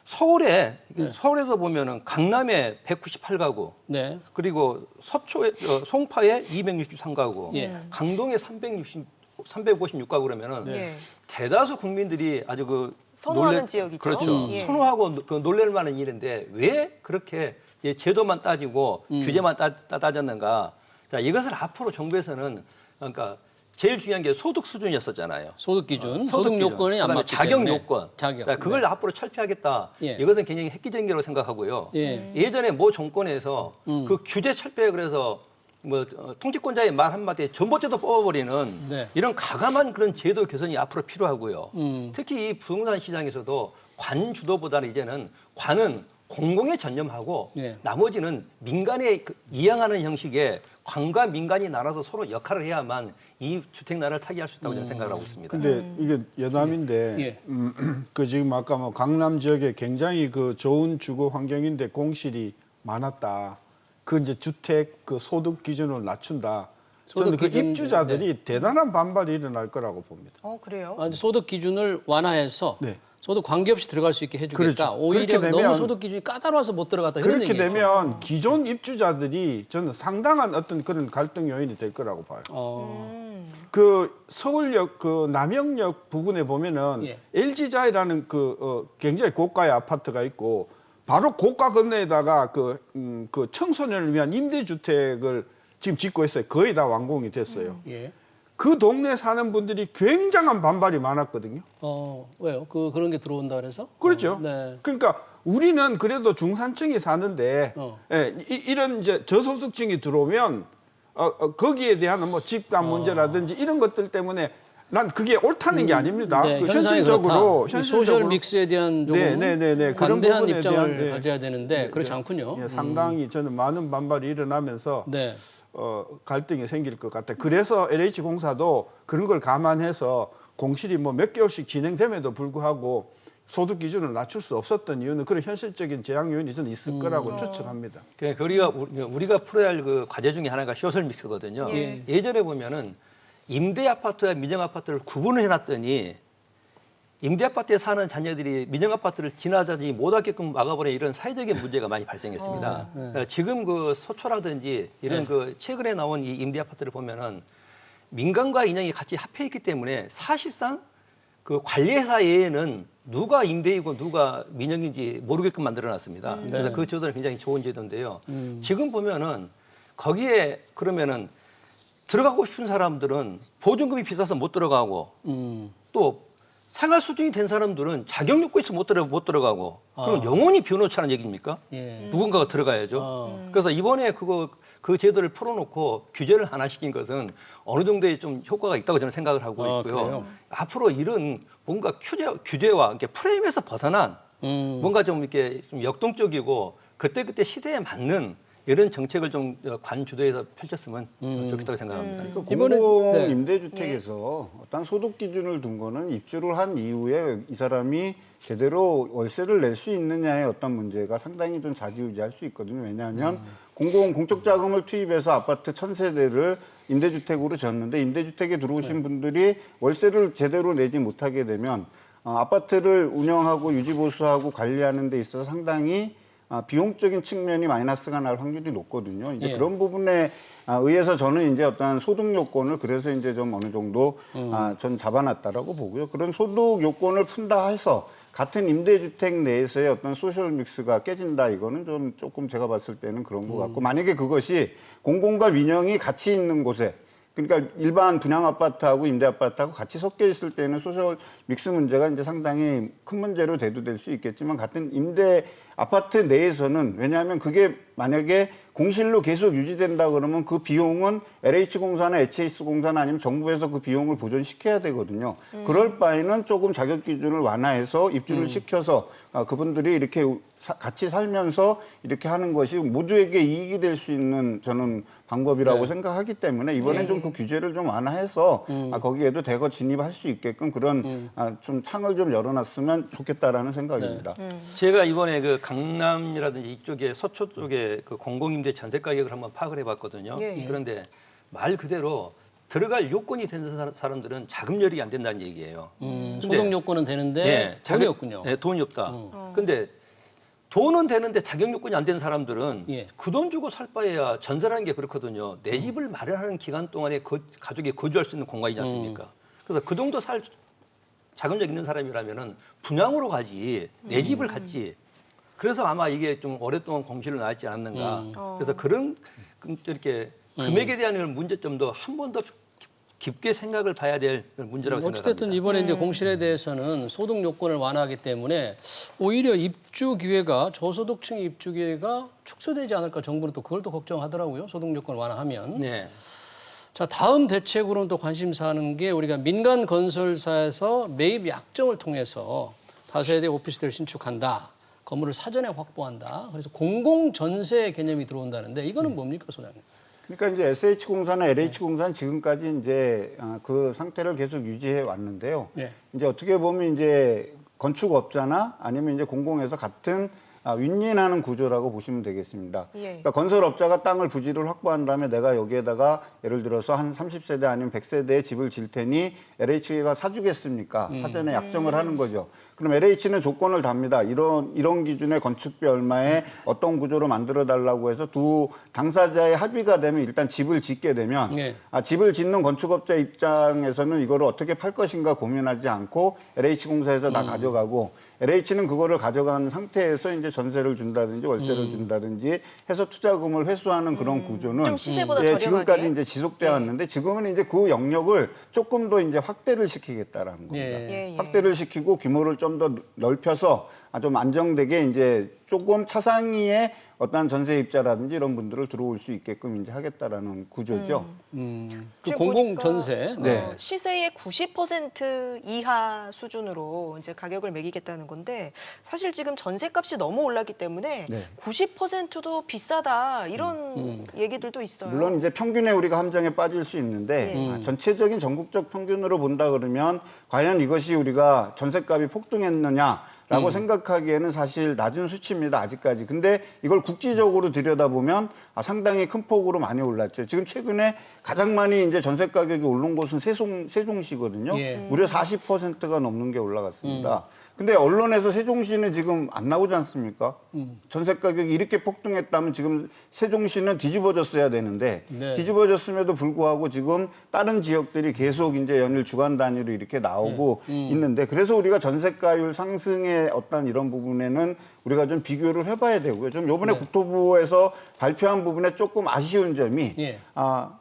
서울에서 보면은 강남에 198가구, 네. 그리고 서초에 송파에 263가구, 예. 강동에 356가구 그러면은 예. 대다수 국민들이 아주 그 선호하는 지역이죠. 그렇죠. 예. 선호하고 그 놀랄 만한 일인데 왜 그렇게 제도만 따지고 규제만 따졌는가? 자, 이것을 앞으로 정부에서는 그러니까 제일 중요한 게 소득 수준이었었잖아요. 소득 기준, 소득 기준. 요건이 안 그다음에 맞기 자격 때문에. 요건. 자격. 자, 그걸 앞으로 철폐하겠다. 예. 이것은 굉장히 획기적인 거라고 생각하고요. 예. 예전에 모 정권에서 그 규제 철폐 그래서 통치권자의 말 한마디에 전봇대도 뽑아버리는 네. 이런 가감한 그런 제도 개선이 앞으로 필요하고요. 특히 이 부동산 시장에서도 관 주도보다는 이제는 관은 공공에 전념하고 예. 나머지는 민간에 이양하는 형식의 관과 민간이 나눠서 서로 역할을 해야만 이 주택 나라를 타개할 수 있다고 저는 생각을 하고 있습니다. 근데 이게 여담인데 예. 그 지금 아까 뭐 강남 지역에 굉장히 그 좋은 주거 환경인데 공실이 많았다. 그 이제 주택 그 소득 기준을 낮춘다. 저는 소득 그 기준, 입주자들이 대단한 반발이 일어날 거라고 봅니다. 그래요? 소득 기준을 완화해서 네. 소득 관계없이 들어갈 수 있게 해주겠다. 그렇죠. 오히려 그렇게 되면- 너무 소득 기준이 까다로워서 못 들어갔다. 이런 그렇게 얘기예요. 되면 기존 입주자들이 저는 상당한 어떤 그런 갈등 요인이 될 거라고 봐요. 그 서울역 그 남영역 부근에 보면은 예. LG자이라는 굉장히 고가의 아파트가 있고 바로 고가 건너에다가 그 청소년을 위한 임대주택을 지금 짓고 있어요. 거의 다 완공이 됐어요. 예. 그 동네 사는 분들이 굉장한 반발이 많았거든요. 왜요? 그런 게 들어온다 그래서? 그렇죠. 네. 그러니까 우리는 그래도 중산층이 사는데 예, 이런 이제 저소득층이 들어오면 거기에 대한 뭐 집값 문제라든지 이런 것들 때문에 난 그게 옳다는 게 아닙니다. 네, 그 현상이 현실적으로 그렇다. 이 소셜 믹스에 대한 조금 네. 그런 관대한 부분에 입장을 대한, 네. 가져야 되는데 그렇지 않군요. 예, 상당히 저는 많은 반발이 일어나면서 네. 갈등이 생길 것 같아요. 그래서 LH공사도 그런 걸 감안해서 공실이 뭐 몇 개월씩 진행됨에도 불구하고 소득 기준을 낮출 수 없었던 이유는 그런 현실적인 제약 요인이 저는 있을 거라고 추측합니다. 그러니까 우리가 풀어야 할 그 과제 중에 하나가 소셜 믹스거든요. 예. 예전에 보면은 임대 아파트와 민영 아파트를 구분을 해놨더니 임대 아파트에 사는 자녀들이 민영 아파트를 지나다니 못하게끔 막아버리는 이런 사회적인 문제가 많이 발생했습니다. 그러니까 지금 그 소초라든지 이런 그 최근에 나온 이 임대 아파트를 보면은 민간과 인양이 같이 합해 있기 때문에 사실상 그 관리회사 외에는 누가 임대이고 누가 민영인지 모르게끔 만들어놨습니다. 그래서 그 제도는 굉장히 좋은 제도인데요. 지금 보면은 거기에 그러면은 들어가고 싶은 사람들은 보증금이 비싸서 못 들어가고 또 생활 수준이 된 사람들은 자격 요건이 있어 못 들어가고 그럼 영원히 비워놓자는 얘기입니까? 예. 누군가가 들어가야죠. 그래서 이번에 그 제도를 풀어놓고 규제를 하나 시킨 것은 어느 정도의 좀 효과가 있다고 저는 생각을 하고 있고요. 그래요? 앞으로 이런 뭔가 규제와 이렇게 프레임에서 벗어난 뭔가 좀 이렇게 좀 역동적이고 그때 시대에 맞는 이런 정책을 좀 관주도에서 펼쳤으면 좋겠다고 생각합니다. 이번에- 공공 네. 임대주택에서 어떤 소득 기준을 둔 거는 입주를 한 이후에 이 사람이 제대로 월세를 낼 수 있느냐의 어떤 문제가 상당히 좀 좌지우지할 수 있거든요. 왜냐하면 공적 자금을 투입해서 아파트 1000세대를 임대주택으로 지었는데 임대주택에 들어오신 분들이 월세를 제대로 내지 못하게 되면 아파트를 운영하고 유지보수하고 관리하는 데 있어서 상당히 비용적인 측면이 마이너스가 날 확률이 높거든요. 이제 예. 그런 부분에 의해서 저는 이제 어떤 소득 요건을 그래서 이제 좀 어느 정도 전 잡아놨다라고 보고요. 그런 소득 요건을 푼다 해서 같은 임대주택 내에서의 어떤 소셜 믹스가 깨진다 이거는 좀 조금 제가 봤을 때는 그런 것 같고 만약에 그것이 공공과 민영이 같이 있는 곳에 그러니까 일반 분양 아파트하고 임대 아파트하고 같이 섞여 있을 때는 소셜 믹스 문제가 이제 상당히 큰 문제로 대두될 수 있겠지만 같은 임대 아파트 내에서는 왜냐하면 그게 만약에 공실로 계속 유지된다 그러면 그 비용은 LH공사나 HS공사나 아니면 정부에서 그 비용을 보존시켜야 되거든요. 그럴 바에는 조금 자격 기준을 완화해서 입주를 시켜서 그분들이 이렇게 같이 살면서 이렇게 하는 것이 모두에게 이익이 될 수 있는 저는 방법이라고 생각하기 때문에 이번에 좀 그 규제를 좀 완화해서 거기에도 대거 진입할 수 있게끔 그런 좀 창을 좀 열어놨으면 좋겠다라는 생각입니다. 제가 이번에 그 강남이라든지 이쪽에 서초 쪽에 그 공공임대 전세 가격을 한번 파악을 해봤거든요. 예. 그런데 말 그대로 들어갈 요건이 되는 사람들은 자금 여력이 안 된다는 얘기예요. 소득 요건은 되는데 돈이 없군요. 네, 돈이 없다. 근데 돈은 되는데 자격 요건이 안 되는 사람들은 예. 그 돈 주고 살 바에야 전세라는 게 그렇거든요. 내 집을 마련하는 기간 동안에 가족이 거주할 수 있는 공간이지 않습니까? 그래서 그 정도 살 자금력 있는 사람이라면은 분양으로 가지 내 집을 갖지. 그래서 아마 이게 좀 오랫동안 공실로 나왔지 않았는가. 그래서 그런 이렇게 금액에 대한 이런 문제점도 한 번 더 깊게 생각을 봐야 될 문제라고 생각합니다. 어찌됐든 이번에 이제 공실에 대해서는 소득 요건을 완화하기 때문에 오히려 입주 기회가 저소득층 입주 기회가 축소되지 않을까 정부는 또 그걸 또 걱정하더라고요. 소득 요건을 완화하면. 네. 자, 다음 대책으로는 또 관심사 하는 게 우리가 민간 건설사에서 매입 약정을 통해서 다세대 오피스텔을 신축한다. 건물을 사전에 확보한다. 그래서 공공 전세 개념이 들어온다는데 이거는 뭡니까, 소장님? 그러니까 이제 SH공사나 LH공사는 지금까지 이제 그 상태를 계속 유지해 왔는데요. 네. 이제 어떻게 보면 이제 건축업자나 아니면 이제 공공에서 같은 윈윈하는 구조라고 보시면 되겠습니다. 예. 그러니까 건설업자가 땅을 부지를 확보한 다음에 내가 여기에다가 예를 들어서 한 30세대 아니면 100세대의 집을 질 테니 LH가 사주겠습니까? 사전에 약정을 하는 거죠. 그럼 LH는 조건을 답니다. 이런 기준의 건축비 얼마에 어떤 구조로 만들어 달라고 해서 두 당사자의 합의가 되면 일단 집을 짓게 되면 네. 집을 짓는 건축업자 입장에서는 이거를 어떻게 팔 것인가 고민하지 않고 LH공사에서 다 가져가고 LH는 그거를 가져간 상태에서 이제 전세를 준다든지 월세를 준다든지 해서 투자금을 회수하는 그런 구조는 좀 시세보다 저렴하게. 지금까지 이제 지속되어 왔는데 지금은 이제 그 영역을 조금 더 이제 확대를 시키겠다라는 겁니다. 예. 확대를 시키고 규모를 좀 더 넓혀서 좀 안정되게 이제 조금 차상위의 어떤 전세입자라든지 이런 분들을 들어올 수 있게끔 이제 하겠다라는 구조죠. 그 지금 공공 보니까, 전세. 네. 시세의 90% 이하 수준으로 이제 가격을 매기겠다는 건데 사실 지금 전세값이 너무 올랐기 때문에 네. 90%도 비싸다 이런 얘기들도 있어요. 물론 이제 평균에 우리가 함정에 빠질 수 있는데 전체적인 전국적 평균으로 본다 그러면 과연 이것이 우리가 전세값이 폭등했느냐라고 생각하기에는 사실 낮은 수치입니다. 아직까지. 근데 이걸 국지적으로 들여다보면 상당히 큰 폭으로 많이 올랐죠. 지금 최근에 가장 많이 이제 전세 가격이 오른 곳은 세종시거든요. 예. 무려 40%가 넘는 게 올라갔습니다. 근데 언론에서 세종시는 지금 안 나오지 않습니까? 전세 가격이 이렇게 폭등했다면 지금 세종시는 뒤집어졌어야 되는데 네. 뒤집어졌음에도 불구하고 지금 다른 지역들이 계속 이제 연일 주간 단위로 이렇게 나오고 있는데 그래서 우리가 전세가율 상승의 어떤 이런 부분에는 우리가 좀 비교를 해봐야 되고요. 좀 이번에 국토부에서 발표한 부분에 조금 아쉬운 점이 예.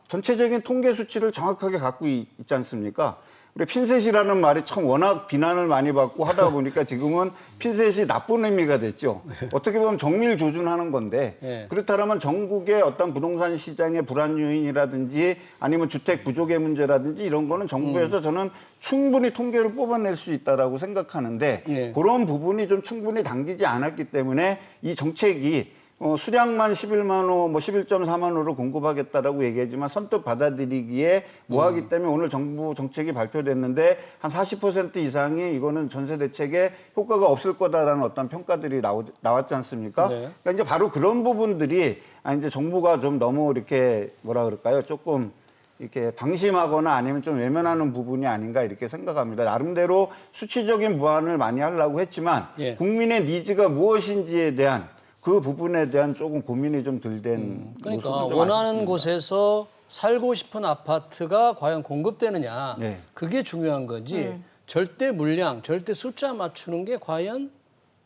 전체적인 통계 수치를 정확하게 갖고 있지 않습니까? 우리 핀셋이라는 말이 참 워낙 비난을 많이 받고 하다 보니까 지금은 핀셋이 나쁜 의미가 됐죠. 어떻게 보면 정밀 조준하는 건데 예. 그렇다면 전국의 어떤 부동산 시장의 불안 요인이라든지 아니면 주택 부족의 문제라든지 이런 거는 정부에서 저는 충분히 통계를 뽑아낼 수 있다라고 생각하는데 예. 그런 부분이 좀 충분히 당기지 않았기 때문에 이 정책이 수량만 11만 호, 11.4만 호로 공급하겠다라고 얘기하지만 선뜻 받아들이기에 뭐하기 때문에 오늘 정부 정책이 발표됐는데 한 40% 이상이 이거는 전세 대책에 효과가 없을 거다라는 어떤 평가들이 나왔지 않습니까? 네. 그러니까 이제 바로 그런 부분들이 이제 정부가 좀 너무 이렇게 뭐라 그럴까요? 조금 이렇게 방심하거나 아니면 좀 외면하는 부분이 아닌가 이렇게 생각합니다. 나름대로 수치적인 보완을 많이 하려고 했지만 예. 국민의 니즈가 무엇인지에 대한 그 부분에 대한 조금 고민이 좀 덜 된 그러니까 모습은 좀 원하는 아쉽습니다. 곳에서 살고 싶은 아파트가 과연 공급되느냐 네. 그게 중요한 거지 절대 물량, 절대 숫자 맞추는 게 과연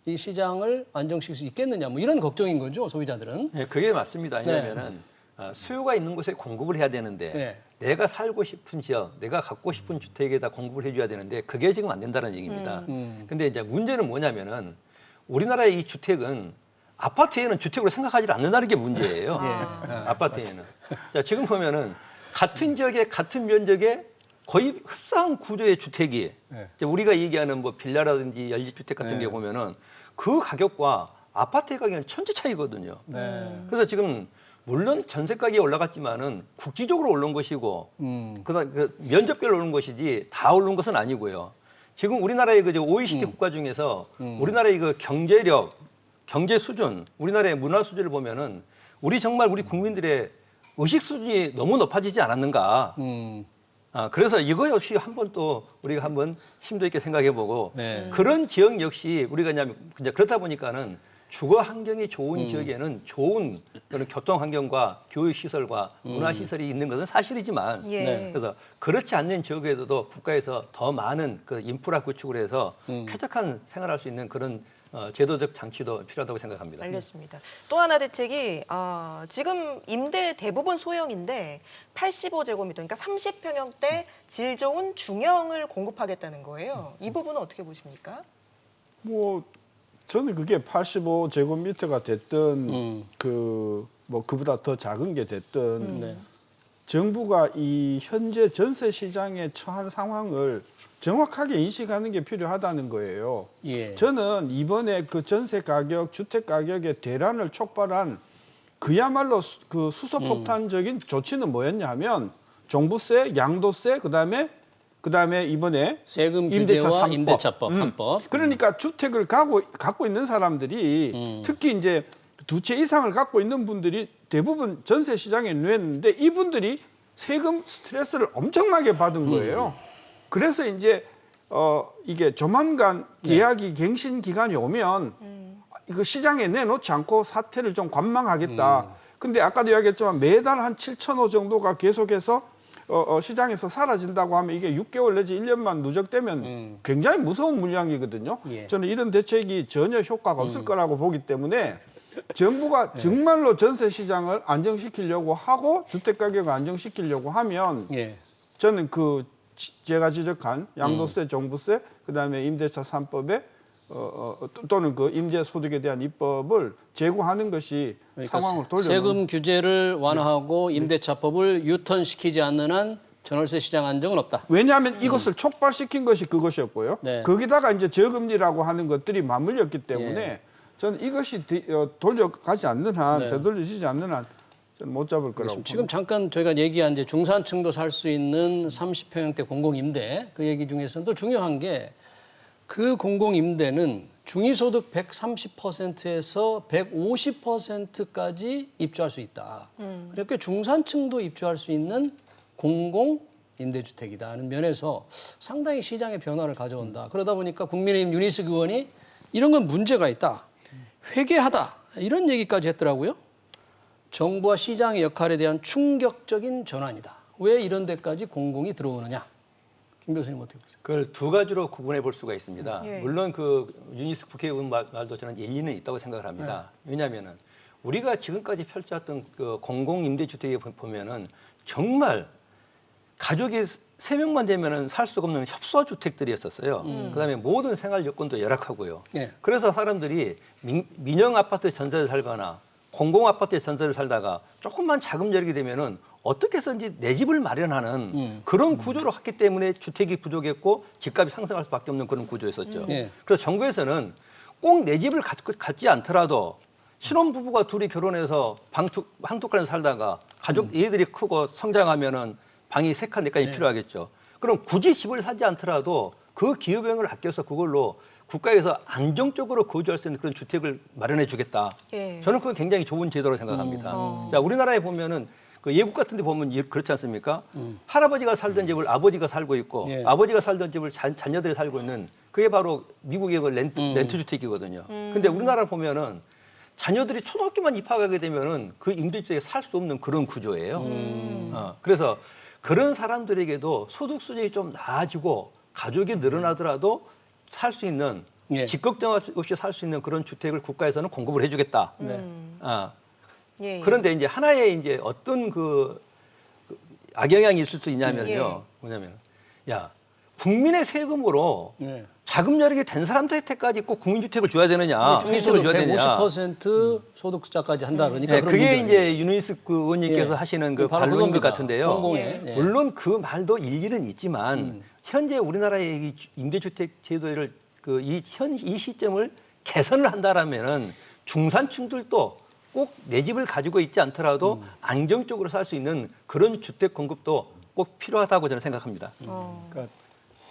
이 시장을 안정시킬 수 있겠느냐 뭐 이런 걱정인 거죠 소비자들은. 네, 그게 맞습니다. 왜냐하면은 수요가 있는 곳에 공급을 해야 되는데 네. 내가 살고 싶은 지역, 내가 갖고 싶은 주택에다 공급을 해줘야 되는데 그게 지금 안 된다는 얘기입니다. 근데 이제 문제는 뭐냐면은 우리나라의 이 주택은 아파트에는 주택으로 생각하지 않는다는 게 문제예요. 아파트에는. 자, 지금 보면은 같은 지역에 같은 면적에 거의 흡사한 구조의 주택이 이제 우리가 얘기하는 뭐 빌라라든지 연립주택 같은 게 보면은 그 가격과 아파트의 가격은 천지 차이거든요. 그래서 지금 물론 전세 가격이 올라갔지만은 국지적으로 오른 것이고 그다음 그 면적별로 오른 것이지 다 오른 것은 아니고요. 지금 우리나라의 그 OECD 국가 중에서 우리나라의 그 경제력 경제 수준, 우리나라의 문화 수준을 보면은 우리 정말 우리 국민들의 의식 수준이 너무 높아지지 않았는가. 그래서 이거 역시 한번 또 우리가 한번 심도 있게 생각해보고 네. 그런 지역 역시 우리가 이제 그렇다 보니까는 주거 환경이 좋은 지역에는 좋은 그런 교통 환경과 교육 시설과 문화 시설이 있는 것은 사실이지만 예. 네. 그래서 그렇지 않는 지역에도 국가에서 더 많은 그 인프라 구축을 해서 쾌적한 생활할 수 있는 그런 제도적 장치도 필요하다고 생각합니다. 알겠습니다. 또 하나 대책이 지금 임대 대부분 소형인데 85제곱미터, 그러니까 30평형대 질 좋은 중형을 공급하겠다는 거예요. 이 부분은 어떻게 보십니까? 뭐 저는 그게 85제곱미터가 됐든 그보다 더 작은 게 됐든 네. 정부가 이 현재 전세 시장에 처한 상황을 정확하게 인식하는 게 필요하다는 거예요. 예. 저는 이번에 그 전세 가격, 주택 가격의 대란을 촉발한 그야말로 그 수소폭탄적인 조치는 뭐였냐면 종부세, 양도세, 그다음에 이번에 세금 임대차 규제와 3법. 임대차법 3법. 그러니까 주택을 갖고 있는 사람들이 특히 이제 두 채 이상을 갖고 있는 분들이 대부분 전세 시장에 놓였는데 이분들이 세금 스트레스를 엄청나게 받은 거예요. 그래서 이제 이게 조만간 계약이 갱신 기간이 오면 이거 시장에 내놓지 않고 사태를 좀 관망하겠다. 근데 아까도 이야기했지만 매달 한 7,500 정도가 계속해서 시장에서 사라진다고 하면 이게 6개월 내지 1년만 누적되면 굉장히 무서운 물량이거든요. 예. 저는 이런 대책이 전혀 효과가 없을 거라고 보기 때문에 정부가 정말로 전세 시장을 안정시키려고 하고 주택 가격을 안정시키려고 하면 예. 저는 제가 지적한 양도세, 종부세, 그다음에 임대차 3법에 또는 그 임대소득에 대한 입법을 제고하는 것이 그러니까 상황을 돌려. 세금 규제를 완화하고 임대차법을 유턴시키지 않는 한 전월세 시장 안정은 없다. 왜냐하면 이것을 촉발시킨 것이 그것이었고요. 네. 거기다가 이제 저금리라고 하는 것들이 맞물렸기 때문에 예. 저는 이것이 돌려가지 않는 한, 네. 되돌리지 않는 한 저는 못 잡을 거라고. 지금 잠깐 저희가 얘기한 이제 중산층도 살 수 있는 30평형대 공공임대 그 얘기 중에서는 또 중요한 게 그 공공임대는 중위소득 130%에서 150%까지 입주할 수 있다. 그러니까 중산층도 입주할 수 있는 공공임대주택이다는 면에서 상당히 시장의 변화를 가져온다. 그러다 보니까 국민의힘 윤희숙 의원이 이런 건 문제가 있다. 회개하다. 이런 얘기까지 했더라고요. 정부와 시장의 역할에 대한 충격적인 전환이다. 왜 이런 데까지 공공이 들어오느냐? 김 교수님 어떻게 보세요? 그걸 두 가지로 구분해 볼 수가 있습니다. 예. 물론 그 윤희숙 국회의원 말도 저는 일리는 있다고 생각을 합니다. 왜냐하면은 우리가 지금까지 펼쳐왔던 그 공공임대주택에 보면은 정말 가족이 3명만 되면은 살 수가 없는 협소주택들이었었어요. 그다음에 모든 생활 여건도 열악하고요. 예. 그래서 사람들이 민영 아파트 전세를 살거나 공공 아파트에 전세를 살다가 조금만 자금 여력이 되면은 어떻게 해서든지 내 집을 마련하는 그런 구조로 했기 때문에 주택이 부족했고 집값이 상승할 수밖에 없는 그런 구조였었죠. 예. 그래서 정부에서는 꼭 내 집을 갖지 않더라도 신혼부부가 둘이 결혼해서 방tuk간에 살다가 가족 얘들이 크고 성장하면은 방이 3칸, 4칸이 필요하겠죠. 그럼 굳이 집을 사지 않더라도 그 기후비용을 아껴서 그걸로 국가에서 안정적으로 거주할 수 있는 그런 주택을 마련해 주겠다. 예. 저는 그건 굉장히 좋은 제도라고 생각합니다. 자, 우리나라에 보면은 그 예국 같은 데 보면 그렇지 않습니까? 할아버지가 살던 집을 아버지가 살고 있고 예. 아버지가 살던 집을 자녀들이 살고 있는 그게 바로 미국의 그 렌트 주택이거든요. 근데 우리나라 보면은 자녀들이 초등학교만 입학하게 되면은 그 임대주택에 살 수 없는 그런 구조예요. 그래서 그런 사람들에게도 소득 수준이 좀 나아지고 가족이 늘어나더라도 살 수 있는 예. 집 걱정 없이 살 수 있는 그런 주택을 국가에서는 공급을 해주겠다. 예. 그런데 이제 하나의 이제 어떤 그 악영향이 있을 수 있냐면요. 뭐냐면, 야, 국민의 세금으로 예. 자금 여력이 된 사람한테까지 꼭 국민주택을 줘야 되느냐, 중위소득 혜택을 줘야 되느냐. 150% 소득자까지 한다 그러니까 네, 그런 그게 문제예요. 이제 윤희숙 그 의원님께서 예. 하시는 그 바로 반론인 것 그겁니다. 같은데요. 공공의. 예. 물론 그 말도 일리는 있지만 현재 우리나라의 이 임대주택 제도를 이 시점을 개선을 한다라면은 중산층들도 꼭 내 집을 가지고 있지 않더라도 안정적으로 살 수 있는 그런 주택 공급도 꼭 필요하다고 저는 생각합니다. 그러니까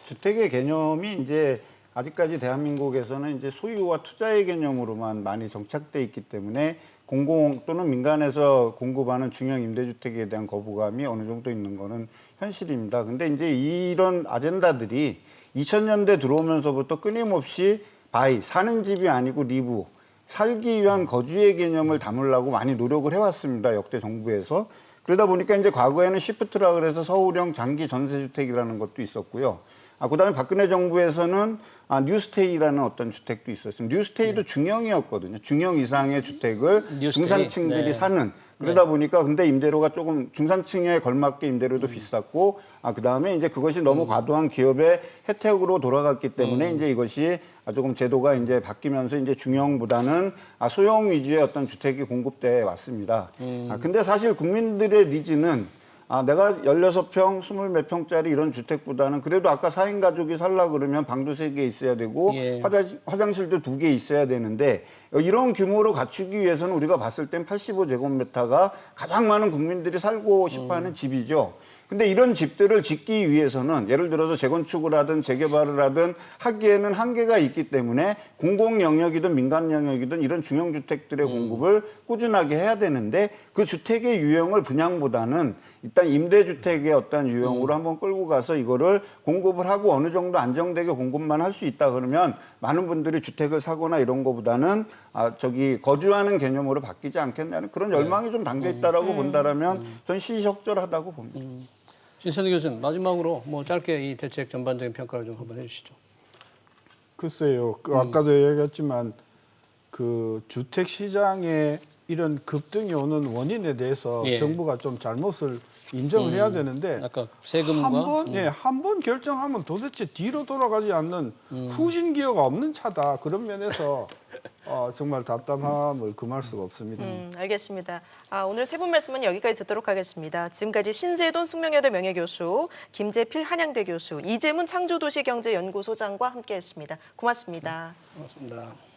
주택의 개념이 이제 아직까지 대한민국에서는 이제 소유와 투자의 개념으로만 많이 정착돼 있기 때문에 공공 또는 민간에서 공급하는 중형 임대주택에 대한 거부감이 어느 정도 있는 거는 현실입니다. 근데 이제 이런 아젠다들이 2000년대 들어오면서부터 끊임없이 바이, 사는 집이 아니고 리브, 살기 위한 거주의 개념을 담으려고 많이 노력을 해왔습니다. 역대 정부에서. 그러다 보니까 이제 과거에는 시프트라 그래서 서울형 장기 전세주택이라는 것도 있었고요. 그다음에 박근혜 정부에서는 뉴스테이라는 어떤 주택도 있었습니다. 뉴스테이도 중형이었거든요. 중형 이상의 주택을 뉴스테이. 중산층들이 네. 사는. 그러다 보니까 근데 임대료가 조금 중산층에 걸맞게 임대료도 비쌌고 그다음에 이제 그것이 너무 과도한 기업의 혜택으로 돌아갔기 때문에 이제 이것이 조금 제도가 이제 바뀌면서 이제 중형보다는 소형 위주의 어떤 주택이 공급돼 왔습니다. 근데 사실 국민들의 니즈는 내가 16평, 20몇 평짜리 이런 주택보다는 그래도 아까 4인 가족이 살라 그러면 방도 3개 있어야 되고 예. 화장실도 2개 있어야 되는데 이런 규모로 갖추기 위해서는 우리가 봤을 땐 85제곱미터가 가장 많은 국민들이 살고 싶어하는 집이죠. 근데 이런 집들을 짓기 위해서는 예를 들어서 재건축을 하든 재개발을 하든 하기에는 한계가 있기 때문에 공공 영역이든 민간 영역이든 이런 중형 주택들의 공급을 꾸준하게 해야 되는데 그 주택의 유형을 분양보다는 일단 임대주택의 어떤 유형으로 한번 끌고 가서 이거를 공급을 하고 어느 정도 안정되게 공급만 할 수 있다 그러면 많은 분들이 주택을 사거나 이런 거보다는 거주하는 개념으로 바뀌지 않겠냐는 그런 열망이 좀 담겨 있다라고 본다라면 전 시의적절하다고 봅니다. 신선희 교수님 마지막으로 뭐 짧게 이 대책 전반적인 평가를 좀 한번 해주시죠. 글쎄요. 아까도 얘기했지만 그 주택 시장에 이런 급등이 오는 원인에 대해서 예. 정부가 좀 잘못을 인정을 해야 되는데 아까 세금과 한 번 결정하면 도대체 뒤로 돌아가지 않는 후진 기여가 없는 차다. 그런 면에서 정말 답답함을 금할 수가 없습니다. 알겠습니다. 오늘 세 분 말씀은 여기까지 듣도록 하겠습니다. 지금까지 신세돈 숙명여대 명예교수, 김재필 한양대 교수, 이재문 창조도시경제연구소장과 함께했습니다. 고맙습니다. 고맙습니다.